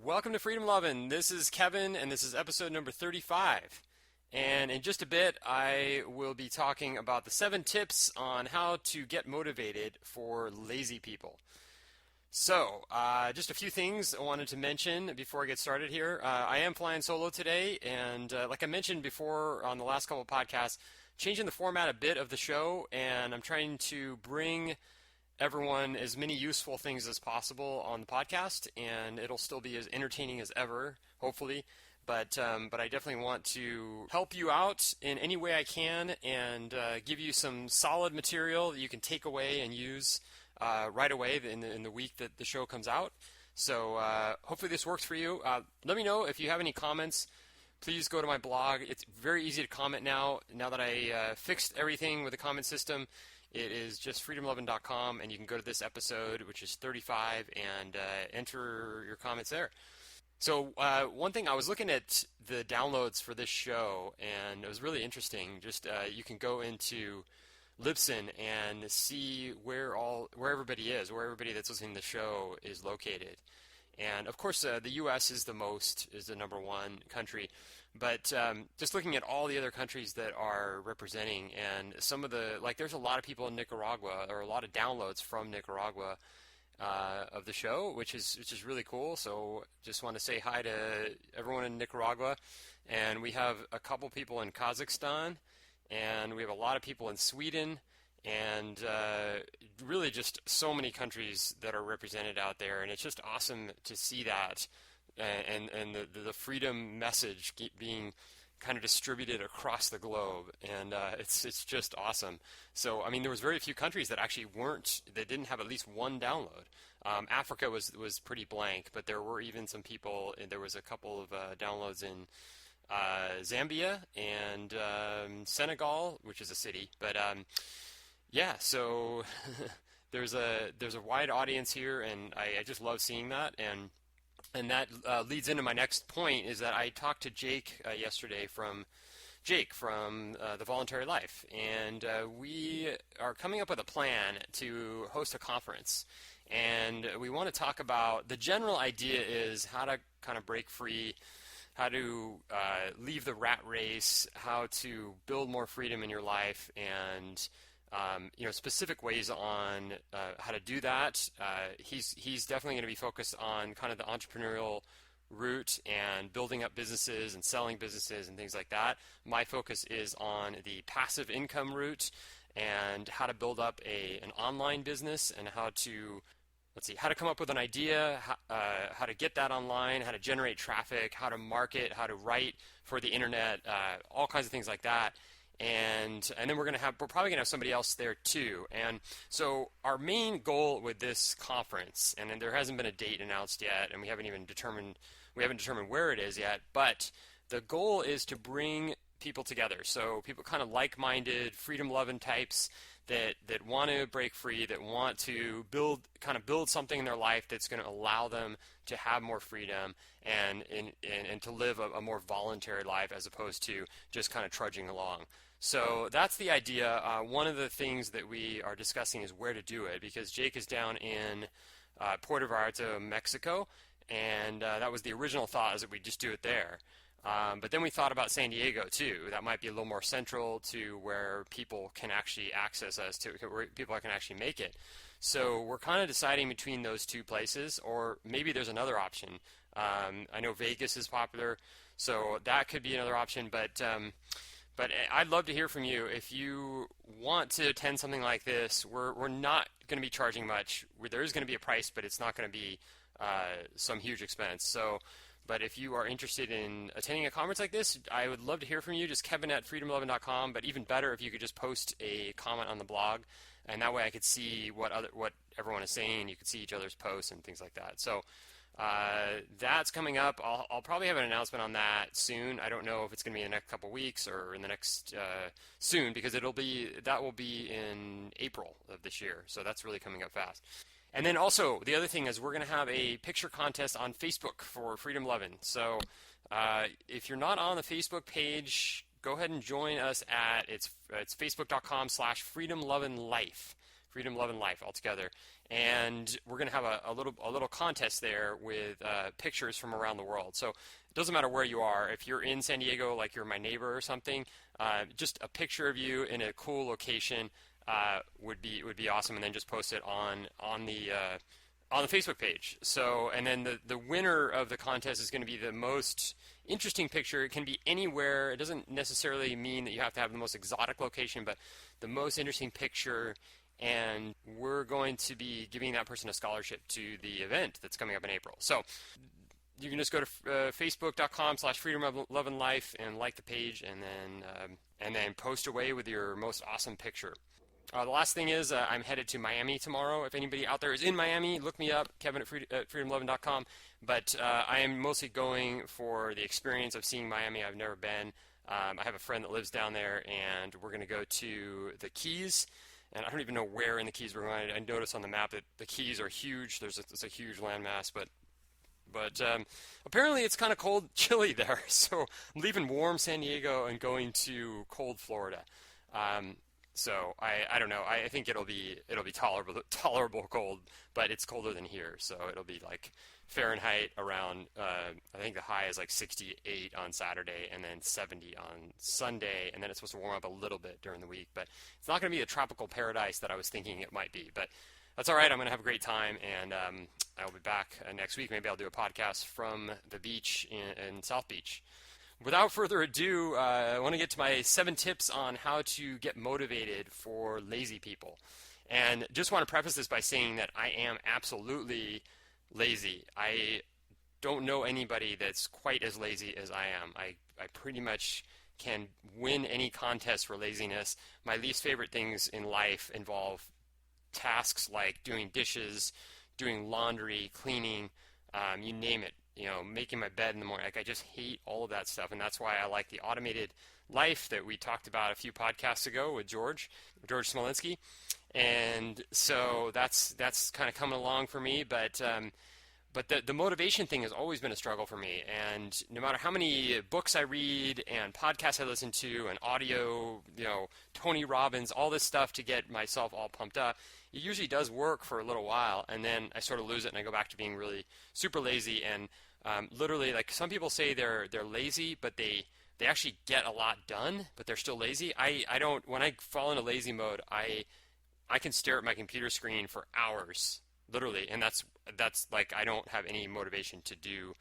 Welcome to Freedom Lovin'. This is Kevin, and this is episode number 35. And in just a bit, I will be talking about the 7 tips on how to get motivated for lazy people. So, just a few things I wanted to mention before I get started here. I am flying solo today, and like I mentioned before on the last couple of podcasts, changing the format a bit of the show, and I'm trying to bring everyone as many useful things as possible on the podcast, and it'll still be as entertaining as ever, hopefully. But I definitely want to help you out in any way I can and give you some solid material that you can take away and use right away in the week that the show comes out. So hopefully this works for you. Let me know if you have any comments. Please go to my blog. It's very easy to comment now that I fixed everything with the comment system. It is just freedomlovin.com, and you can go to this episode, which is 35, and enter your comments there. So one thing, I was looking at the downloads for this show, and it was really interesting. Just you can go into Libsyn and see where everybody is, where everybody that's listening to the show is located. And of course, the U.S. is the number one country. But just looking at all the other countries that are representing, and some of there's a lot of people in Nicaragua, or a lot of downloads from Nicaragua of the show, which is really cool. So just want to say hi to everyone in Nicaragua. And we have a couple people in Kazakhstan, and we have a lot of people in Sweden, and really just so many countries that are represented out there. And it's just awesome to see that. And the freedom message being kind of distributed across the globe, and it's just awesome. So I mean, there was very few countries that actually didn't have at least one download. Africa was pretty blank, but there were even some people. There was a couple of downloads in Zambia and Senegal, which is a city. But yeah, so there's a wide audience here, and I just love seeing that. And that leads into my next point, is that I talked to Jake yesterday from The Voluntary Life, and we are coming up with a plan to host a conference. And we want to talk about, the general idea is how to kind of break free, how to leave the rat race, how to build more freedom in your life, and specific ways on how to do that. He's definitely going to be focused on kind of the entrepreneurial route and building up businesses and selling businesses and things like that. My focus is on the passive income route and how to build up an online business, and how to come up with an idea, how to get that online, how to generate traffic, how to market, how to write for the internet, all kinds of things like that. And then we're probably gonna have somebody else there too. And so our main goal with this conference, and there hasn't been a date announced yet, and we haven't determined where it is yet, but the goal is to bring people together. So people kind of like-minded, freedom-loving types that want to break free, that want to build something in their life that's going to allow them to have more freedom and to live a more voluntary life, as opposed to just kind of trudging along. So that's the idea. One of the things that we are discussing is where to do it, because Jake is down in Puerto Vallarta, Mexico, and that was the original thought, is that we just do it there. But then we thought about San Diego too. That might be a little more central to where people can actually access us, to where people can actually make it. So we're kind of deciding between those two places, or maybe there's another option. I know Vegas is popular, so that could be another option. But I'd love to hear from you. If you want to attend something like this, we're not going to be charging much. There is going to be a price, but it's not going to be some huge expense. But if you are interested in attending a conference like this, I would love to hear from you. Just kevin@freedomlovin.com. But even better if you could just post a comment on the blog, and that way I could see what everyone is saying. You could see each other's posts and things like that. So that's coming up. I'll probably have an announcement on that soon. I don't know if it's going to be in the next couple weeks or in the next soon, because that will be in April of this year. So that's really coming up fast. And then also, the other thing is we're going to have a picture contest on Facebook for Freedom Lovin'. So if you're not on the Facebook page, go ahead and join us at it's facebook.com/freedomlovinlife. Freedom, Love, and Life all together. And we're going to have a little contest there with pictures from around the world. So it doesn't matter where you are. If you're in San Diego, like you're my neighbor or something, just a picture of you in a cool location would be awesome. And then just post it on the Facebook page. So, and then the winner of the contest is going to be the most interesting picture. It can be anywhere. It doesn't necessarily mean that you have to have the most exotic location, but the most interesting picture. And we're going to be giving that person a scholarship to the event that's coming up in April. So you can just go to facebook.com/freedom, love, and life and like the page, and then post away with your most awesome picture. The last thing is I'm headed to Miami tomorrow. If anybody out there is in Miami, look me up, Kevin at freedomlovin.com. But I am mostly going for the experience of seeing Miami. I've never been. I have a friend that lives down there, and we're going to go to the Keys. And I don't even know where in the Keys we're going. I noticed on the map that the Keys are huge. It's a huge landmass, but apparently it's kind of cold, chilly there. So I'm leaving warm San Diego and going to cold Florida. So I don't know. I think it'll be tolerable cold, but it's colder than here. So it'll be like Fahrenheit around. I think the high is like 68 on Saturday, and then 70 on Sunday, and then it's supposed to warm up a little bit during the week. But it's not going to be the tropical paradise that I was thinking it might be. But that's all right. I'm going to have a great time, and I'll be back next week. Maybe I'll do a podcast from the beach in South Beach. Without further ado, I want to get to my 7 tips on how to get motivated for lazy people. And just want to preface this by saying that I am absolutely lazy. I don't know anybody that's quite as lazy as I am. I pretty much can win any contest for laziness. My least favorite things in life involve tasks like doing dishes, doing laundry, cleaning, you name it. Making my bed in the morning. Like, I just hate all of that stuff, and that's why I like the automated life that we talked about a few podcasts ago with George Smolinski. And so that's kind of coming along for me, but the motivation thing has always been a struggle for me. And no matter how many books I read and podcasts I listen to and audio, Tony Robbins, all this stuff to get myself all pumped up, it usually does work for a little while, and then I sort of lose it and I go back to being really super lazy. And literally, like, some people say they're lazy, but they actually get a lot done, but they're still lazy. I don't. When I fall into lazy mode, I can stare at my computer screen for hours, literally, and that's like, I don't have any motivation to do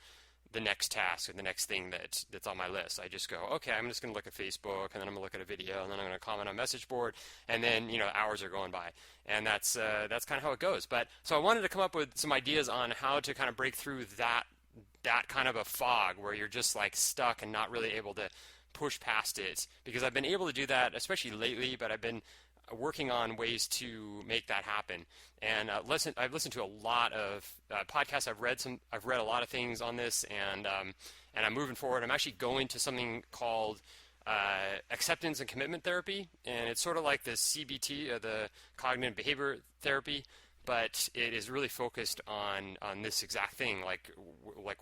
the next task or the next thing that's on my list. I just go, okay, I'm just going to look at Facebook, and then I'm going to look at a video, and then I'm going to comment on message board, and then hours are going by, and that's kind of how it goes. But so I wanted to come up with some ideas on how to kind of break through that kind of a fog where you're just like stuck and not really able to push past it, because I've been able to do that, especially lately, but I've been working on ways to make that happen. And I've listened to a lot of podcasts. I've read a lot of things on this, and I'm moving forward. I'm actually going to something called acceptance and commitment therapy, and it's sort of like the CBT, the cognitive behavior therapy, but it is really focused on this exact thing, like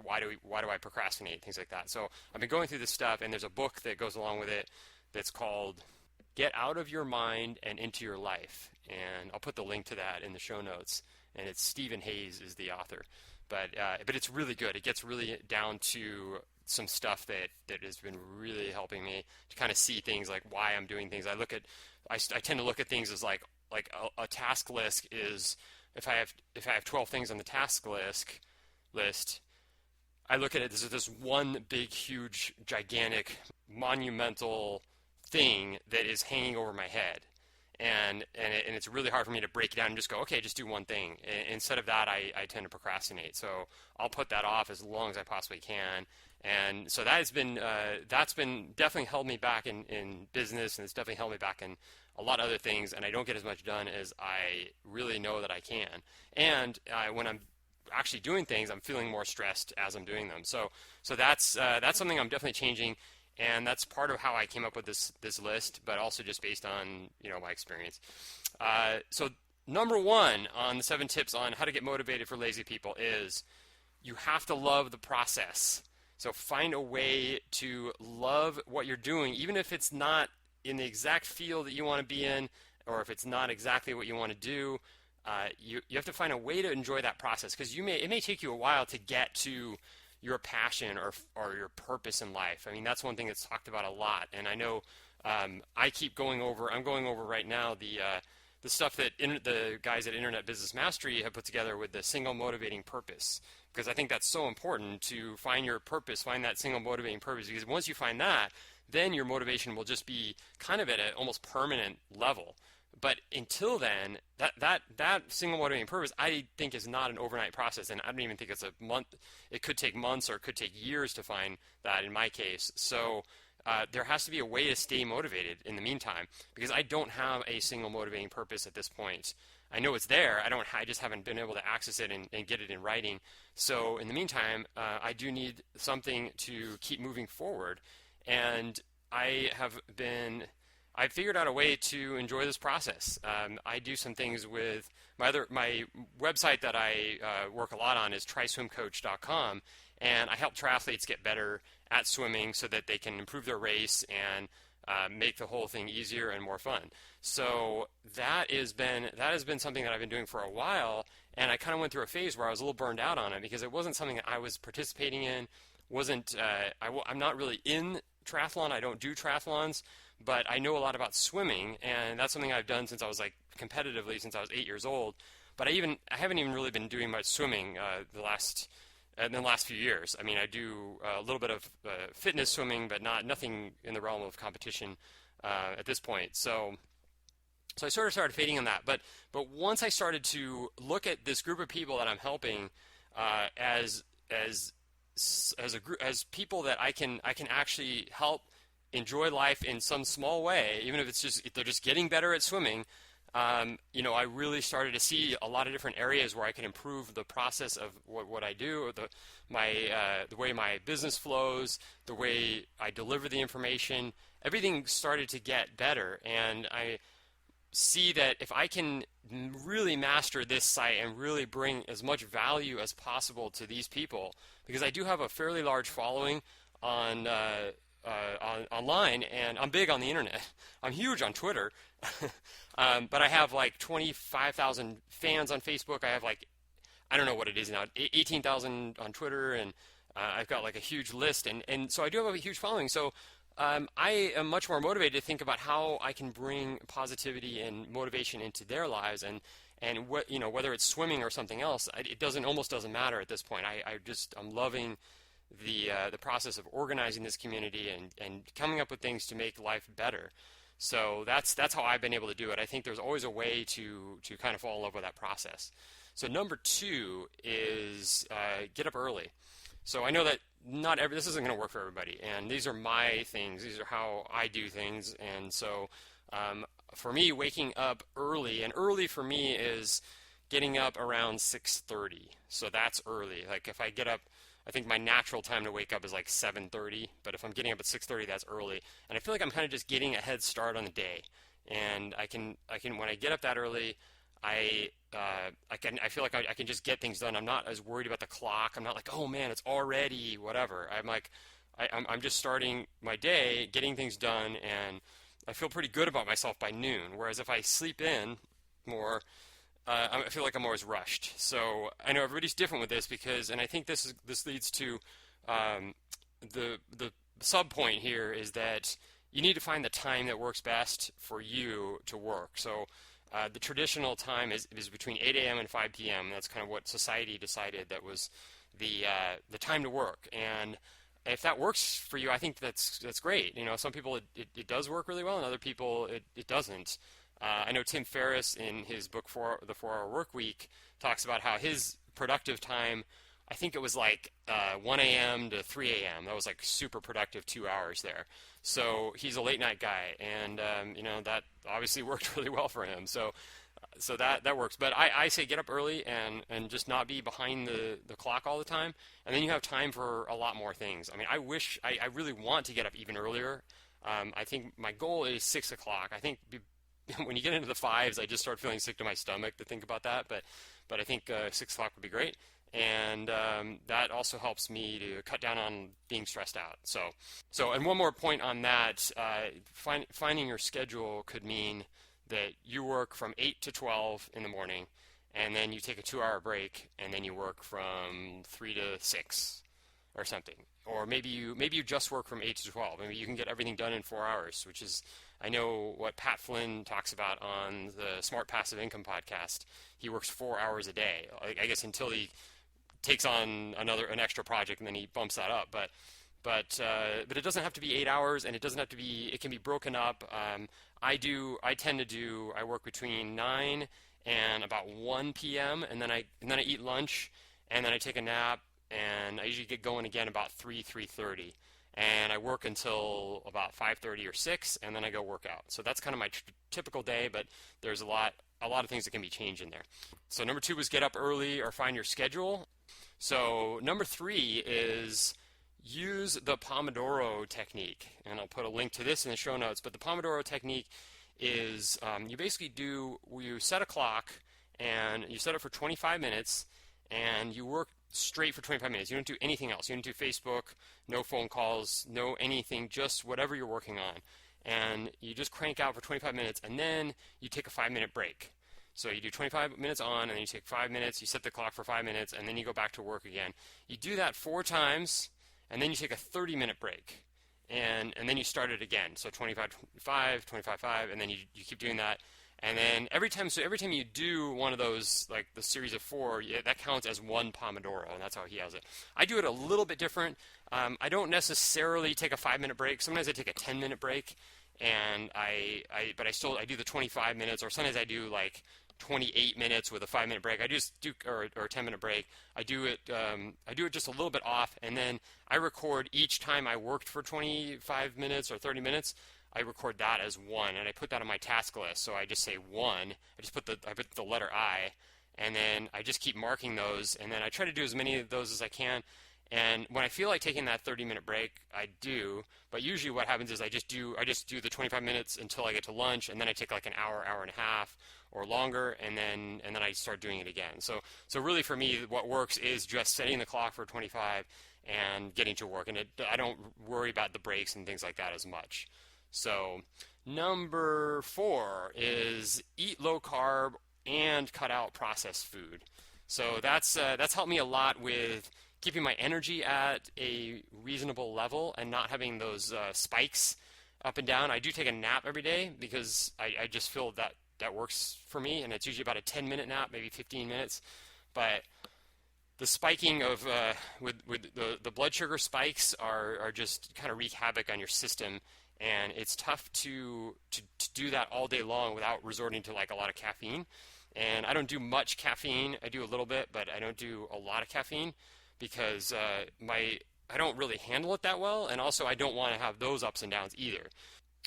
why do I procrastinate, things like that. So I've been going through this stuff, and there's a book that goes along with it that's called Get Out of Your Mind and Into Your Life, and I'll put the link to that in the show notes. And it's Stephen Hayes is the author, but it's really good. It gets really down to some stuff that has been really helping me to kind of see things like why I'm doing things. I tend to look at things as like a task list is, if I have 12 things on the task list, I look at it as this one big, huge, gigantic, monumental thing that is hanging over my head, and it's really hard for me to break it down and just go, okay, just do one thing. Instead of that, I tend to procrastinate. So I'll put that off as long as I possibly can. And so that's been definitely held me back in business, and it's definitely held me back in a lot of other things, and I don't get as much done as I really know that I can. And when I'm actually doing things, I'm feeling more stressed as I'm doing them. So that's something I'm definitely changing. And that's part of how I came up with this list, but also just based on my experience. So number 1 on the 7 tips on how to get motivated for lazy people is you have to love the process. So find a way to love what you're doing, even if it's not in the exact field that you want to be in, or if it's not exactly what you want to do, you have to find a way to enjoy that process, because it may take you a while to get to your passion or your purpose in life. I mean, that's one thing that's talked about a lot, and I know I'm going over right now the stuff that the guys at Internet Business Mastery have put together with the single motivating purpose, because I think that's so important to find your purpose, find that single motivating purpose, because once you find that, then your motivation will just be kind of at an almost permanent level. But until then, that single motivating purpose, I think, is not an overnight process, and I don't even think it's a month. It could take months, or it could take years to find that in my case. So there has to be a way to stay motivated in the meantime, because I don't have a single motivating purpose at this point. I know it's there. I just haven't been able to access it and get it in writing. So in the meantime, I do need something to keep moving forward, and I figured out a way to enjoy this process. I do some things with my website that I work a lot on is tryswimcoach.com, and I help triathletes get better at swimming so that they can improve their race and make the whole thing easier and more fun. So that has been something that I've been doing for a while, and I kind of went through a phase where I was a little burned out on it because it wasn't something that I was participating in. I'm not really in triathlon. I don't do triathlons, but I know a lot about swimming, and that's something I've done since I was competitively since I was 8 years old. But I haven't even really been doing much swimming in the last few years. I mean, I do a little bit of fitness swimming, but nothing in the realm of competition at this point. So I sort of started fading on that. But once I started to look at this group of people that I'm helping as people that I can actually help enjoy life in some small way, even if they're just getting better at swimming. I really started to see a lot of different areas where I can improve the process of what I do, or the way my business flows, the way I deliver the information. Everything started to get better, and I see that if I can really master this site and really bring as much value as possible to these people, because I do have a fairly large following on online, and I'm big on the internet. I'm huge on Twitter, but I have 25,000 fans on Facebook. I have I don't know what it is now, 18,000 on Twitter, and I've got a huge list, and so I do have a huge following. So I am much more motivated to think about how I can bring positivity and motivation into their lives, and whether it's swimming or something else, it almost doesn't matter at this point. I'm loving the process of organizing this community and coming up with things to make life better. So that's how I've been able to do it. I think there's always a way to kind of fall in love with that process. So number 2 is get up early. So I know that this isn't going to work for everybody, and these are my things. These are how I do things, and so for me, waking up early, and early for me is getting up around 6:30. So that's early. If I get up, I think my natural time to wake up is 7:30, but if I'm getting up at 6:30, that's early. And I feel like I'm kind of just getting a head start on the day. And I can when I get up that early, I feel like I can just get things done. I'm not as worried about the clock. I'm not oh man, it's already whatever. I'm just starting my day, getting things done, and I feel pretty good about myself by noon. Whereas if I sleep in more, I feel like I'm always rushed. So I know everybody's different with this, and I think this leads to the sub point here is that you need to find the time that works best for you to work. So the traditional time is between 8 a.m. and 5 p.m. That's kind of what society decided that was the time to work. And if that works for you, I think that's great. Some people it does work really well, and other people it doesn't. I know Tim Ferriss in his book The 4-Hour Work Week talks about how his productive time, I think it was 1 a.m. to 3 a.m. That was super productive 2 hours there. So he's a late night guy, and that obviously worked really well for him. So that works. But I say get up early and just not be behind the clock all the time, and then you have time for a lot more things. I mean, I really want to get up even earlier. I think my goal is 6 o'clock. I think when you get into the 5s, I just start feeling sick to my stomach to think about that. But I think 6 o'clock would be great, and that also helps me to cut down on being stressed out. So and one more point on that: finding your schedule could mean that you work from 8 to 12 in the morning, and then you take a 2 hour break, and then you work from 3 to 6 or something. Or maybe you just work from 8 to 12. Maybe you can get everything done in 4 hours, which is, I know what Pat Flynn talks about on the Smart Passive Income podcast. He works 4 hours a day, I guess, until he takes on an extra project, and then he bumps that up. But it doesn't have to be 8 hours, and it doesn't have to be. It can be broken up. I work between 9 and about 1 p.m. and then I eat lunch, and then I take a nap, and I usually get going again about 3:30, and I work until about 5:30 or 6, and then I go work out. So that's kind of my typical day, but there's a lot of things that can be changed in there. So number 2 was get up early or find your schedule. So number 3 is use the Pomodoro technique, and I'll put a link to this in the show notes. But the Pomodoro technique is you set a clock, and you set it for 25 minutes, and you work straight for 25 minutes. You don't do anything else. You don't do Facebook, no phone calls, no anything, just whatever you're working on. And you just crank out for 25 minutes, and then you take a 5-minute break. So you do 25 minutes on, and then you take 5 minutes, you set the clock for 5 minutes, and then you go back to work again. You do that 4 times, and then you take a 30-minute break. And then you start it again. So 25, 25, 25, 5, and then you keep doing that. And then every time you do one of those, like the series of 4, that counts as 1 Pomodoro, and that's how he has it. I do it a little bit different. I don't necessarily take a 5-minute break. Sometimes I take a 10-minute break, and I do the 25 minutes, or sometimes I do like 28 minutes with a 5-minute break. I just do or a 10-minute break. I do it just a little bit off, and then I record each time I worked for 25 minutes or 30 minutes. I record that as 1, and I put that on my task list. So I just say 1. I put the letter I, and then I just keep marking those, and then I try to do as many of those as I can. And when I feel like taking that 30-minute break, I do. But usually what happens is I just do the 25 minutes until I get to lunch, and then I take like an hour, hour and a half, or longer, and then I start doing it again. So really for me, what works is just setting the clock for 25 and getting to work, and I don't worry about the breaks and things like that as much. So number 4 is eat low carb and cut out processed food. So that's helped me a lot with keeping my energy at a reasonable level and not having those spikes up and down. I do take a nap every day because I just feel that works for me, and it's usually about a 10-minute nap, maybe 15 minutes. But the spiking of with the blood sugar spikes are just kind of wreak havoc on your system, and it's tough to do that all day long without resorting to like a lot of caffeine. And I don't do much caffeine. I do a little bit, but I don't do a lot of caffeine because I don't really handle it that well, and also I don't want to have those ups and downs either.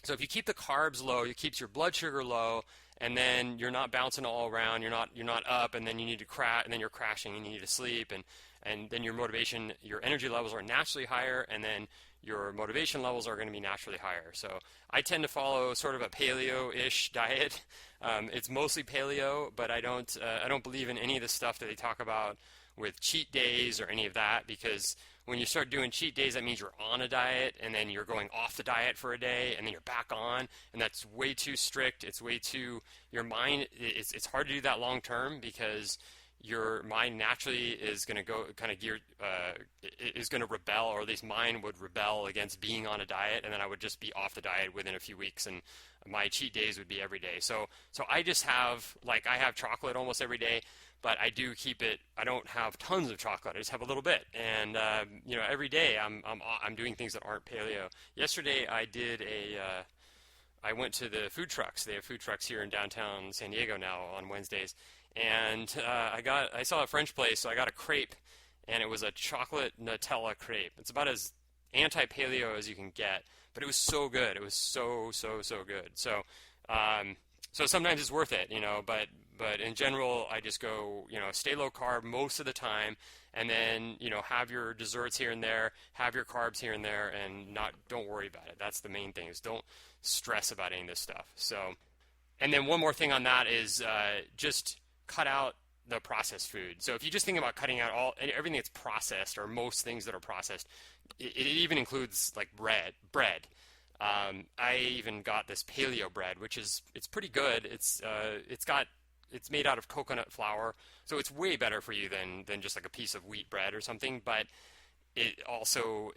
So if you keep the carbs low, it keeps your blood sugar low, and then you're not bouncing all around. You're not up, and then you need to crash, and then you're crashing, and you need to sleep, and then your motivation, your energy levels are naturally higher, and then your motivation levels are going to be naturally higher. So I tend to follow sort of a paleo-ish diet. It's mostly paleo, but I don't believe in any of the stuff that they talk about with cheat days or any of that, because when you start doing cheat days, that means you're on a diet, and then you're going off the diet for a day, and then you're back on, and that's way too strict. It's way too, your mind, it's hard to do that long term because your mind naturally is going to go kind of is going to rebel, or at least mine would rebel against being on a diet, and then I would just be off the diet within a few weeks, and my cheat days would be every day. So I just have, like, I have chocolate almost every day, but I do keep it. I don't have tons of chocolate. I just have a little bit, and every day I'm doing things that aren't paleo. Yesterday I went to the food trucks. They have food trucks here in downtown San Diego now on Wednesdays, and I saw a French place, so I got a crepe, and it was a chocolate Nutella crepe. It's about as anti-paleo as you can get, but it was so good. It was so good. So sometimes it's worth it, but in general, I just go, stay low carb most of the time, and then, have your desserts here and there, have your carbs here and there, and don't worry about it. That's the main thing, is don't stress about any of this stuff. So, and then one more thing on that is just cut out the processed food. So if you just think about cutting out everything that's processed, or most things that are processed, it even includes like bread. I even got this paleo bread, which it's pretty good. It's made out of coconut flour, so it's way better for you than just like a piece of wheat bread or something. But it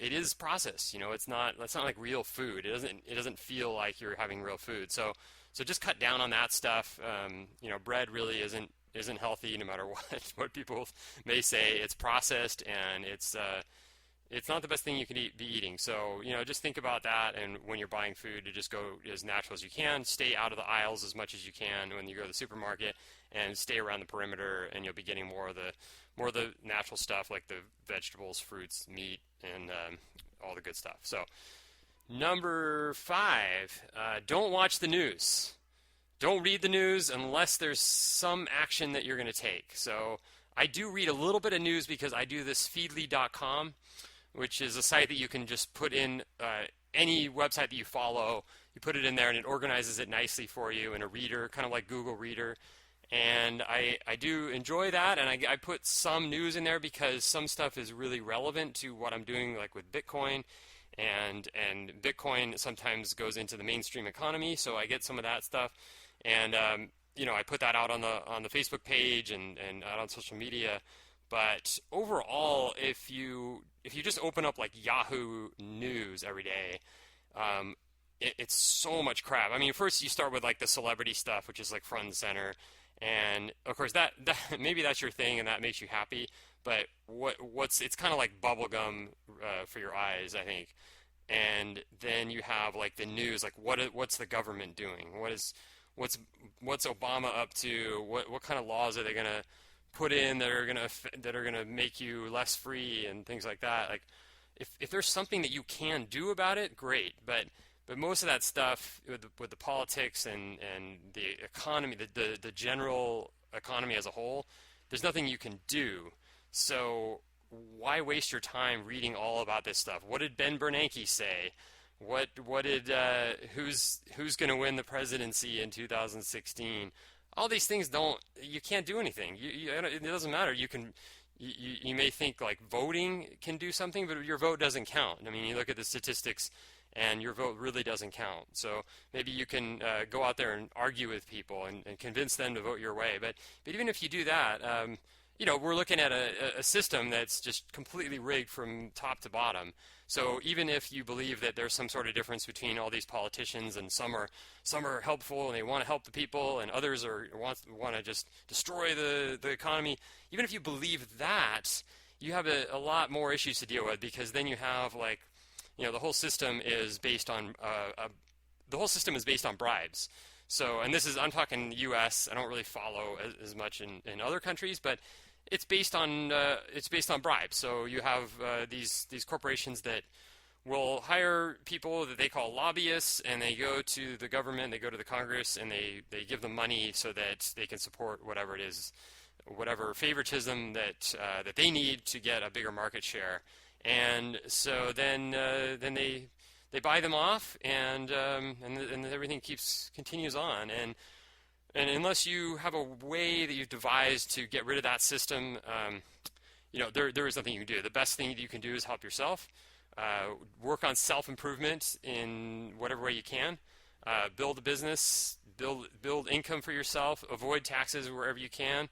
is processed. It's not like real food. It doesn't feel like you're having real food. So just cut down on that stuff. Bread really isn't healthy no matter what people may say. It's processed, and it's not the best thing you can be eating. So, just think about that. And when you're buying food, to just go as natural as you can. Stay out of the aisles as much as you can when you go to the supermarket, and stay around the perimeter, and you'll be getting more of the natural stuff, like the vegetables, fruits, meat, and all the good stuff. So, number 5, don't watch the news. Don't read the news unless there's some action that you're going to take. So, I do read a little bit of news because I do this feedly.com, which is a site that you can just put in any website that you follow. You put it in there and it organizes it nicely for you in a reader, kind of like Google Reader. And I do enjoy that, and I put some news in there because some stuff is really relevant to what I'm doing, like with Bitcoin, and Bitcoin sometimes goes into the mainstream economy, so I get some of that stuff. And I put that out on the Facebook page and out on social media. But overall, if you just open up like Yahoo News every day, it's so much crap. I mean, first you start with like the celebrity stuff, which is like front and center, and of course that maybe that's your thing and that makes you happy. But it's kind of like bubble gum for your eyes, I think. And then you have like the news, like what's the government doing? What's Obama up to? What kind of laws are they gonna put in that are gonna make you less free and things like that? Like, if there's something that you can do about it, great. But most of that stuff with the politics and the economy, the general economy as a whole, there's nothing you can do. So why waste your time reading all about this stuff? What did Ben Bernanke say? What did who's going to win the presidency in 2016? All these things you can't do anything. It doesn't matter. You may think like voting can do something, but your vote doesn't count. I mean, you look at the statistics, and your vote really doesn't count. So maybe you can go out there and argue with people and convince them to vote your way. But even if you do that, we're looking at a system that's just completely rigged from top to bottom. So even if you believe that there's some sort of difference between all these politicians, and some are helpful and they want to help the people, and others want to just destroy the economy, even if you believe that, you have a lot more issues to deal with, because then you have like, the whole system is based on bribes. So, and I'm talking U.S. I don't really follow as much in other countries, but it's based on bribes. So you have these corporations that will hire people that they call lobbyists, and they go to the government, they go to the Congress, and they give them money so that they can support whatever it is, whatever favoritism that they need to get a bigger market share. And so then they buy them off, and everything continues on. And unless you have a way that you've devised to get rid of that system, there is nothing you can do. The best thing that you can do is help yourself. Work on self-improvement in whatever way you can. Build a business, build income for yourself. Avoid taxes wherever you can.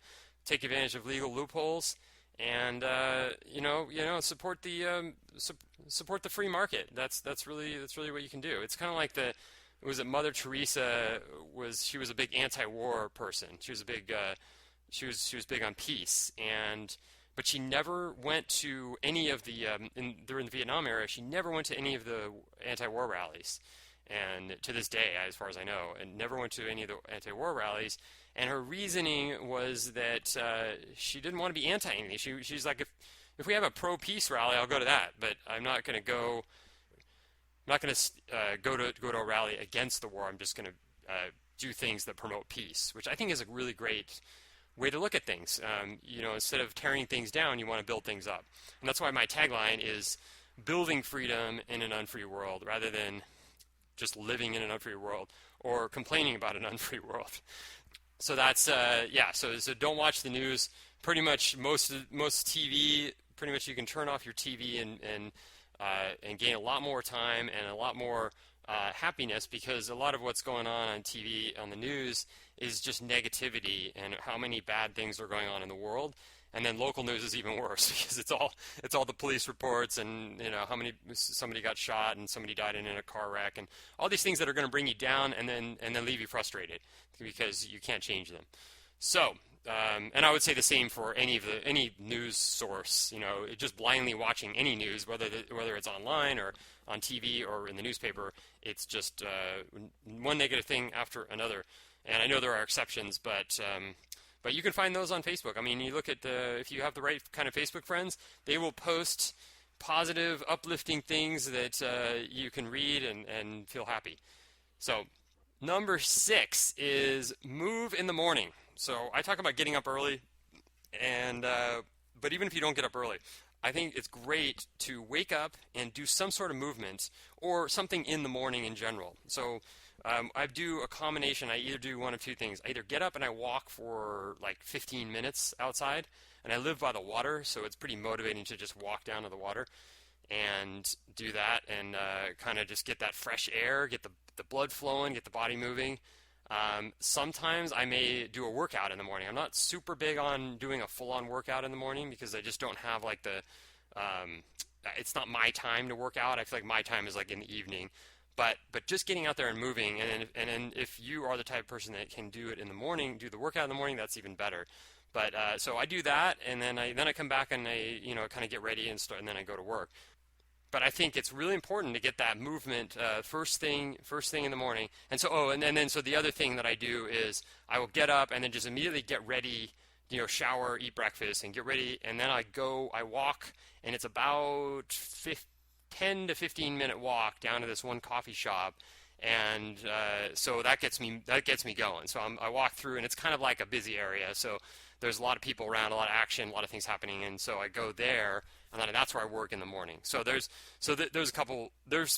Take advantage of legal loopholes. And support the free market. That's really what you can do. It's kind of like Mother Teresa she was a big anti-war person. She was a big she was big on peace, but she never went to any of the during the Vietnam era. She never went to any of the anti-war rallies, and to this day, as far as I know, and never went to any of the anti-war rallies. And her reasoning was that she didn't want to be anti-anything. She's like, if we have a pro-peace rally, I'll go to that, but I'm not going to go. I'm not going to go to a rally against the war. I'm just going to do things that promote peace, which I think is a really great way to look at things. Instead of tearing things down, you want to build things up, and that's why my tagline is "Building freedom in an unfree world," rather than just living in an unfree world or complaining about an unfree world. So that's So don't watch the news. Pretty much most TV. Pretty much you can turn off your TV and gain a lot more time and a lot more happiness, because a lot of what's going on TV, on the news, is just negativity and how many bad things are going on in the world. And then local news is even worse because it's all the police reports, and how many somebody got shot and somebody died in a car wreck, and all these things that are going to bring you down and then leave you frustrated because you can't change them. So, and I would say the same for any news source. Just blindly watching any news, whether it's online or on TV or in the newspaper, it's just one negative thing after another. And I know there are exceptions, but you can find those on Facebook. I mean, you look at if you have the right kind of Facebook friends, they will post positive, uplifting things that you can read and feel happy. So, number 6 is move in the morning. So I talk about getting up early, but even if you don't get up early, I think it's great to wake up and do some sort of movement or something in the morning in general. So I do a combination. I either do one of two things. I either get up and I walk for like 15 minutes outside, and I live by the water, so it's pretty motivating to just walk down to the water and do that, and kind of just get that fresh air, get the blood flowing, get the body moving. Sometimes I may do a workout in the morning. I'm not super big on doing a full-on workout in the morning because I just don't have like it's not my time to work out. I feel like my time is like in the evening. But just getting out there and moving, and then if you are the type of person that can do it in the morning, do the workout in the morning, that's even better. But so I do that, and then I come back and I kind of get ready and start, and then I go to work. But I think it's really important to get that movement first thing in the morning. And so and then so the other thing that I do is I will get up and then just immediately get ready, shower, eat breakfast, and get ready, and then I walk, and it's about 10 to 15 minute walk down to this one coffee shop, and so that gets me going. So I walk through, and it's kind of like a busy area, so there's a lot of people around, a lot of action, a lot of things happening, and so I go there, and then that's where I work in the morning. So there's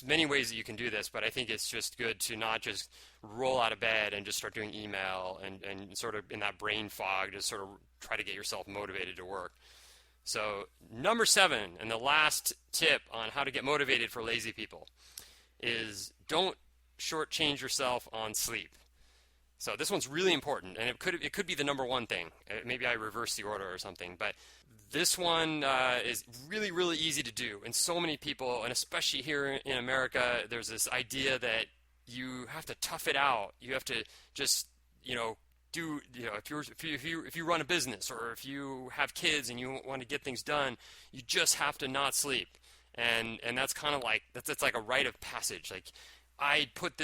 many ways that you can do this, but I think it's just good to not just roll out of bed and just start doing email and sort of in that brain fog, just sort of try to get yourself motivated to work. So number 7, and the last tip on how to get motivated for lazy people, is don't shortchange yourself on sleep. So this one's really important, and it could be the number 1 thing. Maybe I reverse the order or something, but this one is really, really easy to do. And so many people, and especially here in America, there's this idea that you have to tough it out. You have to just, if you run a business, or if you have kids and you want to get things done, you just have to not sleep. And that's kind of like that's like a rite of passage. Like I put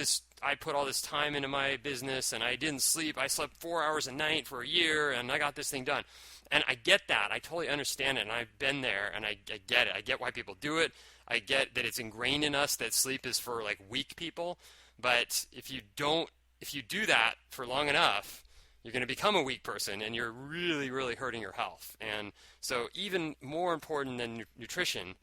all this time into my business, and I didn't sleep. I slept 4 hours a night for a year, and I got this thing done. And I get that. I totally understand it, and I've been there, and I get it. I get why people do it. I get that it's ingrained in us that sleep is for like weak people. But if you do that for long enough, you're going to become a weak person, and you're really, really hurting your health. And so even more important than nutrition,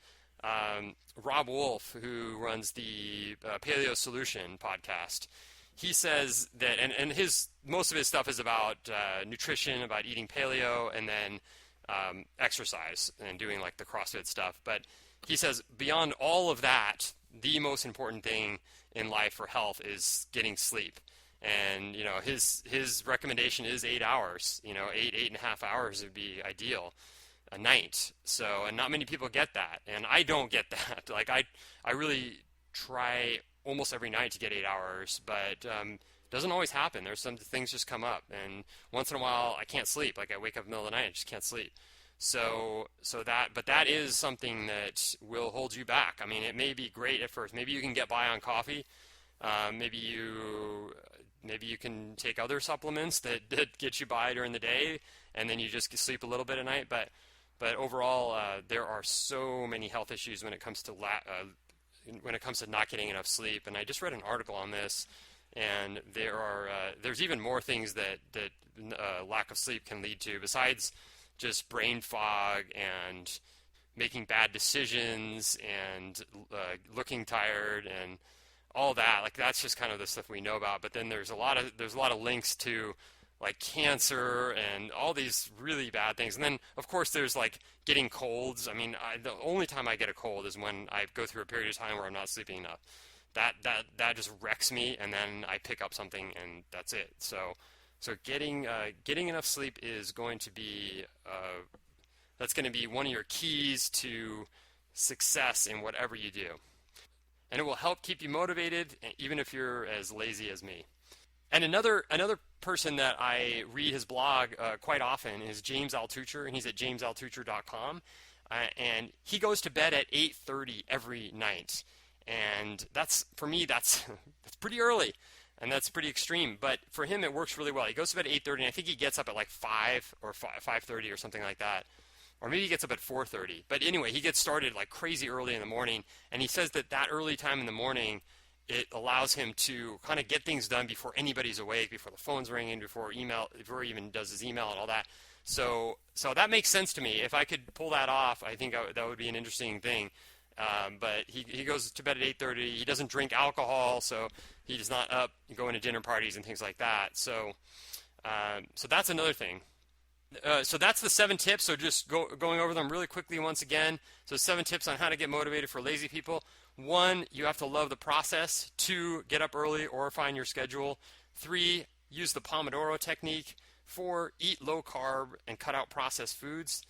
Rob Wolf, who runs the Paleo Solution podcast, he says that, and most of his stuff is about nutrition, about eating paleo, and then exercise and doing like the CrossFit stuff. But he says beyond all of that, the most important thing in life for health is getting sleep. And his recommendation is 8 hours. 8.5 hours would be ideal a night. So, and not many people get that, and I don't get that. Like I really try almost every night to get 8 hours, but it doesn't always happen. There's some things just come up, and once in a while I can't sleep. Like I wake up in the middle of the night and just can't sleep. But that is something that will hold you back. I mean, it may be great at first. Maybe you can get by on coffee. Maybe you can take other supplements that get you by during the day, and then you just sleep a little bit at night. But overall, there are so many health issues when it comes to not getting enough sleep. And I just read an article on this, and there's even more things that lack of sleep can lead to besides just brain fog and making bad decisions and looking tired and all that. Like that's just kind of the stuff we know about. But then there's a lot of links to like cancer and all these really bad things. And then of course there's like getting colds. I mean, the only time I get a cold is when I go through a period of time where I'm not sleeping enough. that just wrecks me, and then I pick up something and that's it. So getting enough sleep is going to be that's going to be one of your keys to success in whatever you do, and it will help keep you motivated even if you're as lazy as me. And another person that I read his blog quite often is James Altucher, and he's at jamesaltucher.com. And he goes to bed at 8:30 every night, and that's for me that's pretty early, and that's pretty extreme. But for him, it works really well. He goes to bed at 8:30, and I think he gets up at like 5 or 5:30 or something like that, or maybe he gets up at 4:30. But anyway, he gets started like crazy early in the morning, and he says that early time in the morning it allows him to kind of get things done before anybody's awake, before the phone's ringing, before he even does his email and all that. So that makes sense to me. If I could pull that off, I think that would be an interesting thing. But he goes to bed at 8:30. He doesn't drink alcohol, so he's not up going to dinner parties and things like that. So that's another thing. So that's the 7 tips. So just going over them really quickly once again. So 7 tips on how to get motivated for lazy people. 1, you have to love the process. 2, get up early or find your schedule. 3, use the Pomodoro technique. 4, eat low carb and cut out processed foods.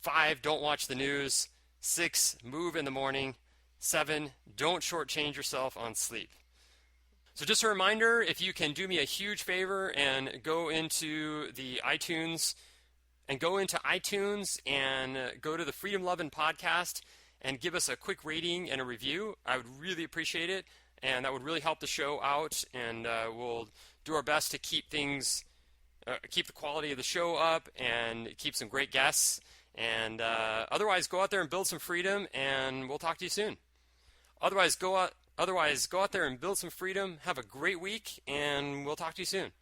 5, don't watch the news. 6, move in the morning. 7, don't shortchange yourself on sleep. So just a reminder, if you can do me a huge favor and go into iTunes and go to the Freedom Lovin' podcast and give us a quick rating and a review, I would really appreciate it, and that would really help the show out, and we'll do our best to keep the quality of the show up and keep some great guests. And otherwise, go out there and build some freedom, and we'll talk to you soon. Otherwise, go out there and build some freedom. Have a great week, and we'll talk to you soon.